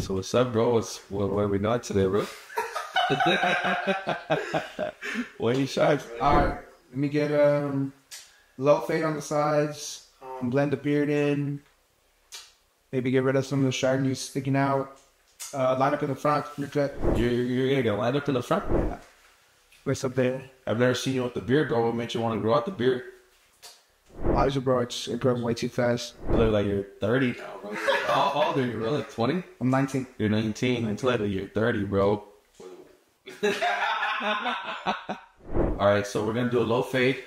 So what's up, bro? What are we not today, bro? What are you shot? Alright, let me get low fade on the sides, blend the beard in, maybe get rid of some of the shaggy sticking out, line up in the front, recut. You're gonna get lined up in the front? Yeah. With something. I've never seen you with the beard, bro. What made you want to grow out the beard? Obviously, bro, it's growing way too fast. You look like you're 30 now, bro. How old are you, bro? Like 20? I'm 19. You're 19. Until like you're 30, bro. Alright, so we're gonna do a low fade.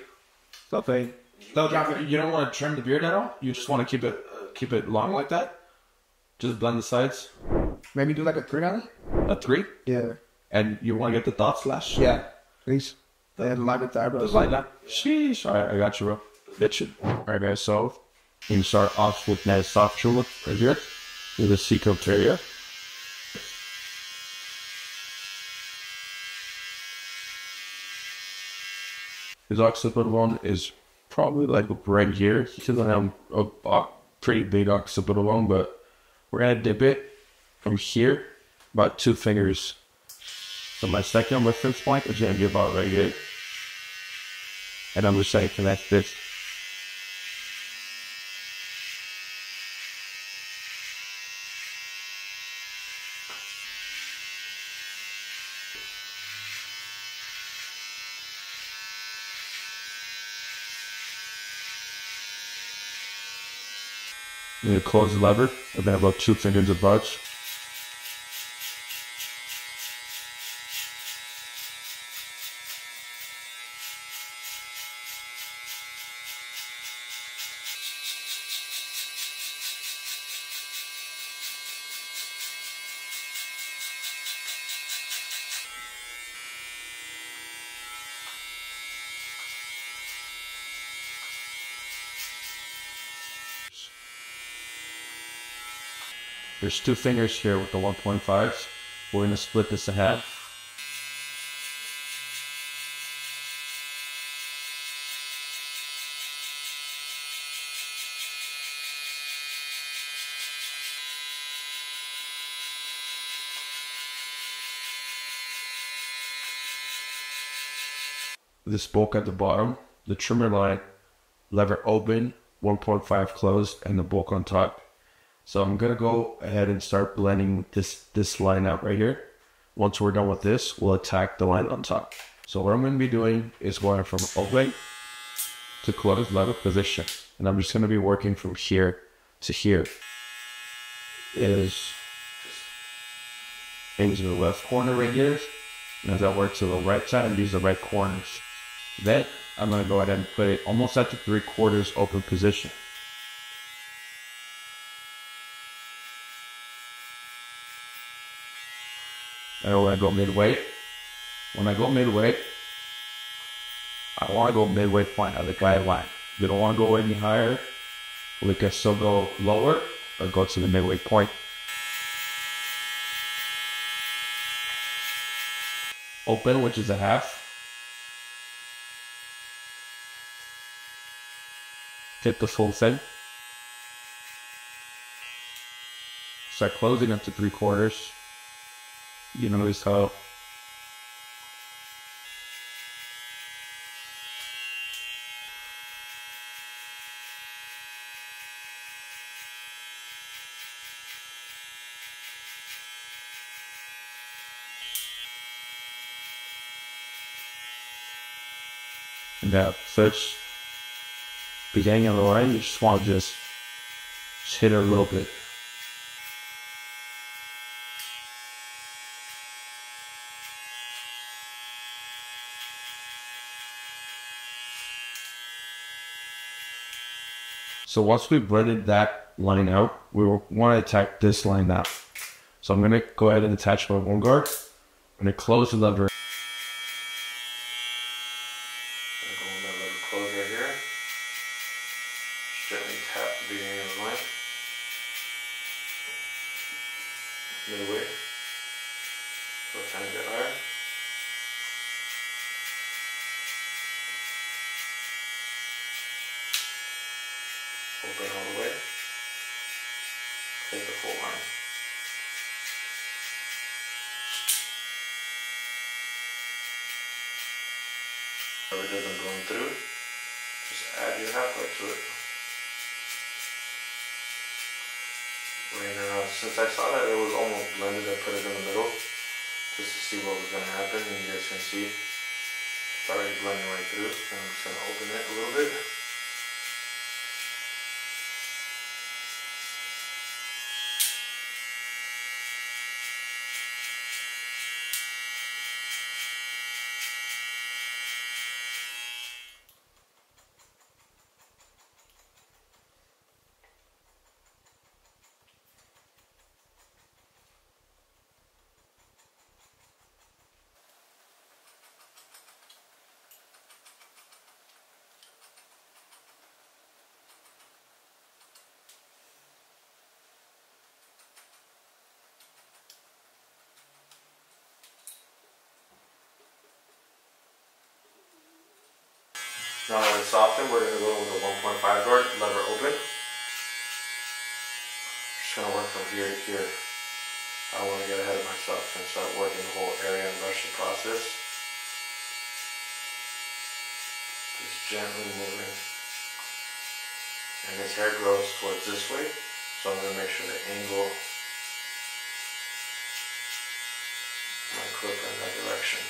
Low fade. Low drop. You don't want to trim the beard at all? You just want to keep it long like that? Just blend the sides? Maybe do like a 3 on it? A 3? Yeah. And you want to get the dot slash? Yeah. Please. And line with the eyebrows. Just like that. Sheesh. Alright, I got you, bro. Bitch. Alright, guys, so you can start off with that soft tulip right here. With a C-cup area. His occipital bone is probably like right here. He doesn't have a pretty big occipital bone, but we're gonna dip it from here, about 2 fingers. So my second reference point is gonna be about right here. And I'm just gonna connect this. I'm going to close the lever, and then about 2 fingers of buds. There's 2 fingers here with the 1.5s. We're going to split this in half. This bolt at the bottom, the trimmer line, lever open, 1.5 closed, and the bolt on top. So I'm going to go ahead and start blending this line out right here. Once we're done with this, we'll attack the line on top. So what I'm going to be doing is going from open to closed lever position. And I'm just going to be working from here to here. Is into the left corner right here. And as I work to the right side, these are the right corners. Then I'm going to go ahead and put it almost at the 3/4 open position. And when I go midway, I want to go midway point of the guideline. You don't want to go any higher. We can still go lower or go to the midway point. Open, which is a half. Hit the full thing. Start closing up to 3/4. You notice how and that first beginning of the line, you just want to just hit it a little bit. So once we've blended that line out, we want to attack this line now. So I'm going to go ahead and attach my bone guard. I'm going to close the lever. Close right here. Gently tap the beginning of the line. Midway. So trying to get higher. Open all the way. Take the full line. If it doesn't blend through, just add your half part to it. Right now, since I saw that it was almost blended, I put it in the middle just to see what was going to happen, and you guys can see it's already blending right through. And I'm just going to open it a little bit. Now that it's softened, we're going to go with a 1.5 guard, lever open. Just going to work from here to here. I don't want to get ahead of myself and start working the whole area and rush the process. Just gently moving. And this hair grows towards this way, so I'm going to make sure the angle my clip in that direction.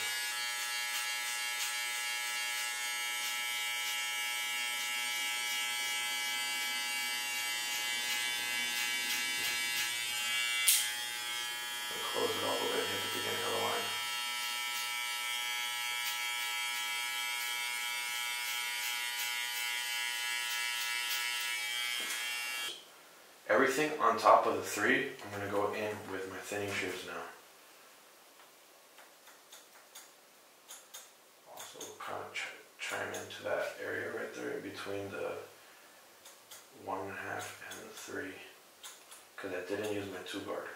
Close it all the way, hit the beginning of the line. Everything on top of the 3, I'm going to go in with my thinning shears now. Also kind of chime into that area right there in between the 1.5 and the 3, because I didn't use my 2 guard.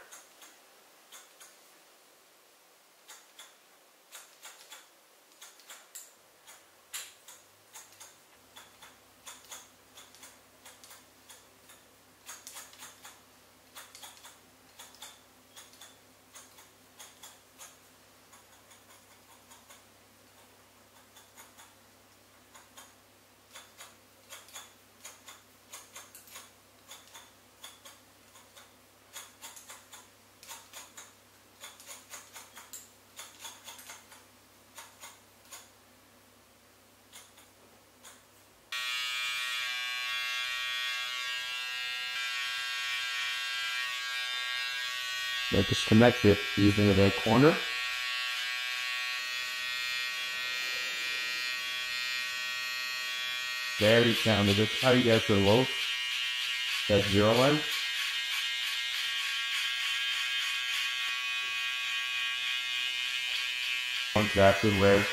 Now disconnect it using the right corner. Very sounded. That's how you get the low. That 0 line. Exactly where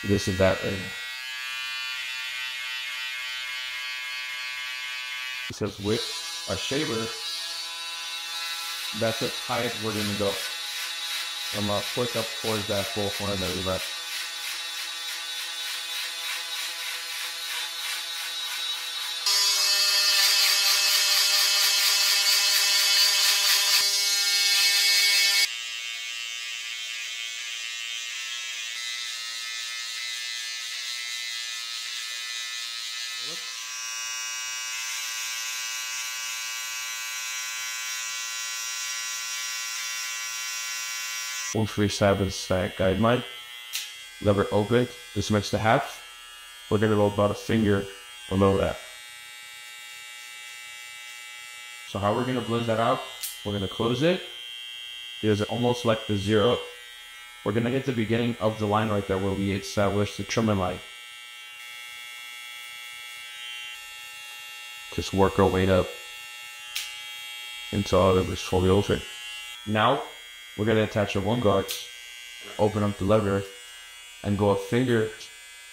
this is that right. It says with a shaver. That's the highest we're gonna go. I'm gonna push up towards that full corner that we left. Once we establish that guideline, lever open, this makes the half. We're gonna go about a finger below that. So how we're gonna blend that out, we're gonna close it. There's almost like the 0. We're gonna hit the beginning of the line right there where we established the trimming line. Just work our way up until it was fully open. Now, we're going to attach a 1 guard, open up the lever, and go a finger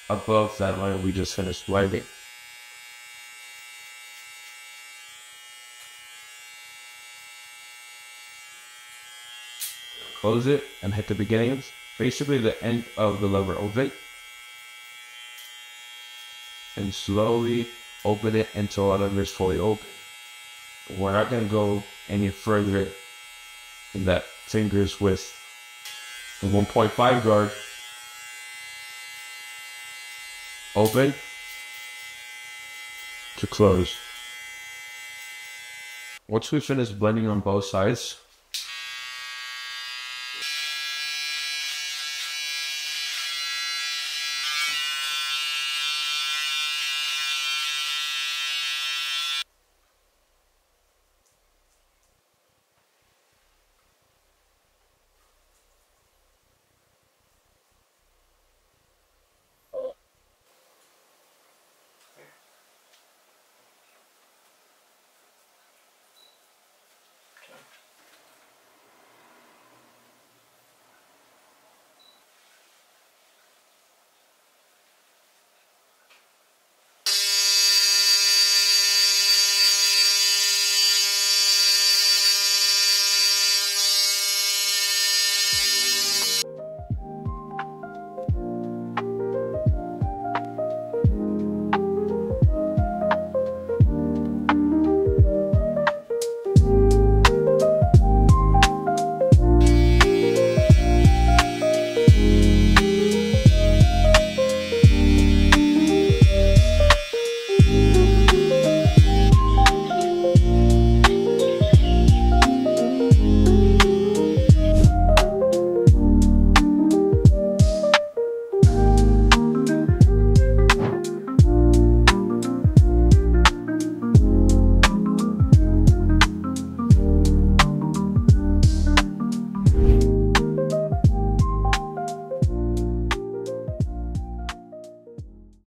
above that line we just finished blending. Close it and hit the beginning, basically the end of the lever open. And slowly open it until the lever is fully open. We're not going to go any further than that fingers with the 1.5 guard open to close. Once we finish blending on both sides,